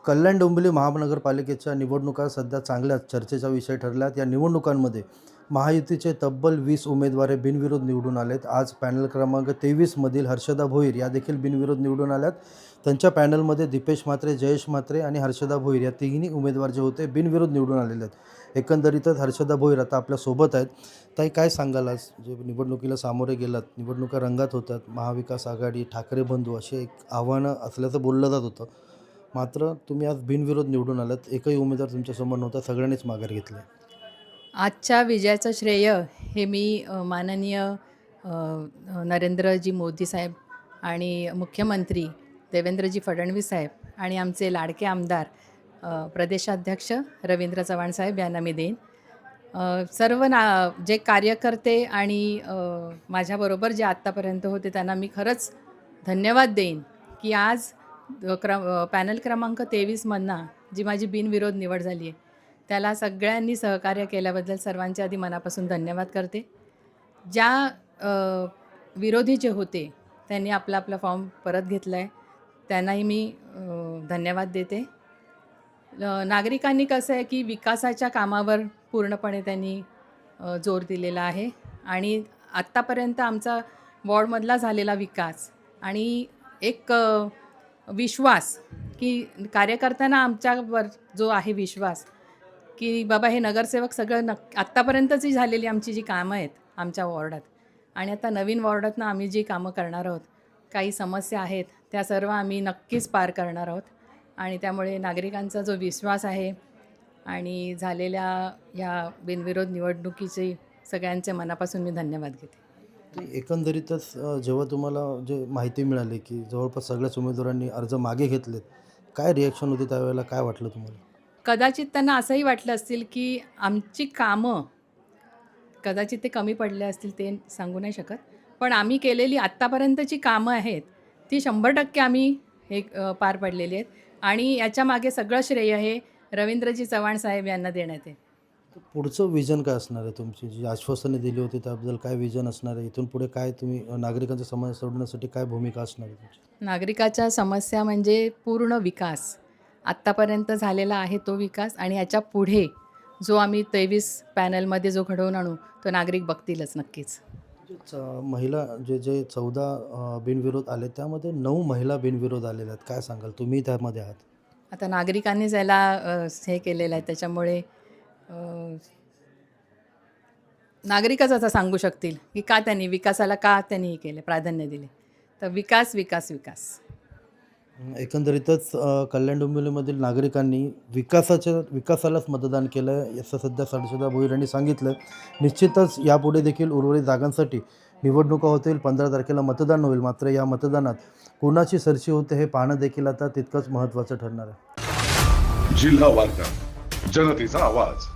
कल्याण डोंबिवली महानगरपालिकेच्या निवडणुका सध्या चांगल्याच चर्चेचा विषय ठरल्यात। या निवडणुकांमध्ये महायुतीचे तब्बल 20 उमेदवार बिनविरोध निवडून आलेत। आज पॅनल क्रमांक 23 मधील हर्षदा भोईर या देखील बिनविरोध निवडून आल्यात। त्यांच्या पॅनलमध्ये दीपेश म्हात्रे, जयेश म्हात्रे आणि हर्षदा भोईर या तिन्ही उमेदवार जे होते बिनविरोध निवडून आलेले आहेत। एकंदरीतच हर्षदा भोईर आता आपल्या सोबत आहेत। ताई, काय सांगाल, आज जे निवडणुकीला सामोरे गेलात, निवडणुका रंगात होतात, महाविकास आघाडी, ठाकरे बंधू असे एक आव्हानं असल्याचं बोललं जात होतं, मात्र तुम्ही आज बिनविरोध निवडून आलात। एकही उमेदवार तुमच्यासमोर नव्हता, सगळ्यांनीच माघार घेतली। आजच्या विजयाचं श्रेय हे मी माननीय नरेंद्रजी मोदी साहेब आणि मुख्यमंत्री देवेंद्रजी फडणवीस साहेब आणि आमचे लाडके आमदार प्रदेशाध्यक्ष रवींद्र चव्हाण साहेब यांना मी देईन। सर्व जे कार्यकर्ते आणि माझ्याबरोबर जे आत्तापर्यंत होते त्यांना मी खरंच धन्यवाद देईन की आज पॅनल क्रमांक 23 मधनं जी माझी बिनविरोध निवड झाली आहे त्याला सगळ्यांनी सहकार्य केल्याबद्दल सर्वांच्या आधी मनापासून धन्यवाद करते। ज्या विरोधी जे होते त्यांनी आपला फॉर्म परत घेतला आहे त्यांनाही मी धन्यवाद देते। नागरिकांनी कसं आहे की विकासाच्या कामावर पूर्णपणे त्यांनी जोर दिलेला आहे आणि आत्तापर्यंत आमचा वॉर्डमधला झालेला विकास आणि एक विश्वास की कार्यकर्त्यांना आमच्यावर जो आहे विश्वास की बाबा हे नगरसेवक सगळं आत्तापर्यंतची झालेली आमची जी कामं आहेत आमच्या वॉर्डात आणि आता नवीन वॉर्डातनं आम्ही जी कामं करणार आहोत, काही समस्या आहेत त्या सर्व आम्ही नक्कीच पार करणार आहोत आणि त्यामुळे नागरिकांचा जो विश्वास आहे आणि झालेल्या या बिनविरोध निवडणुकीचे सगळ्यांचे मनापासून मी धन्यवाद घेते। एकंदरीतच जेव्हा तुम्हाला जे माहिती मिळाली की जवळपास सगळ्याच उमेदवारांनी अर्ज मागे घेतलेत, काय रिॲक्शन होती त्यावेळेला, काय वाटलं तुम्हाला? कदाचित त्यांना असंही वाटलं असतील की आमची कामं कदाचित ते कमी पडले असतील, ते सांगू नाही शकत, पण आम्ही केलेली आत्तापर्यंतची कामं आहेत ती 100% आम्ही हे पार पडलेली आहेत आणि याच्यामागे सगळं श्रेय हे रवींद्रजी चव्हाण साहेब यांना देण्यात आहे। पुढचं विजन काय असणार आहे तुमची? जी आश्वासने दिली होती त्याबद्दल काय विजन असणार आहे? इथून पुढे काय तुम्ही नागरिकांच्या समस्या सोडवण्यासाठी काय भूमिका असणार आहे तुमची? नागरिकाच्या समस्या म्हणजे पूर्ण विकास, आत्तापर्यंत झालेला आहे तो विकास आणि याच्या पुढे जो आम्ही 23 पॅनलमध्ये जो घडवून आणू तो नागरिक बघतीलच नक्कीच। महिला जे 14 बिनविरोध आले त्यामध्ये 9 महिला बिनविरोध आलेल्या आहेत, काय सांगाल? तुम्ही त्यामध्ये आहात। आता नागरिकांनीच याला हे केलेलं आहे त्याच्यामुळे नागरिकच असं सांगू शकतील की का त्यांनी विकासाला हे केले, प्राधान्य दिले, तर विकास विकास विकास। एकंदरीतच कल्याण डोंबिवलीमधील नागरिकांनी विकासालाच मतदान केलं आहे असं सध्या हर्षदा भोईर यांनी सांगितलं। निश्चितच यापुढे देखील उर्वरित जागांसाठी निवडणुका होतील, 15 तारखेला मतदान होईल, मात्र या मतदानात कोणाची सरशी होते हे पाहणं देखील आता तितकंच महत्त्वाचं ठरणार आहे। जिल्हा वार्ता, जनतेचा आवाज।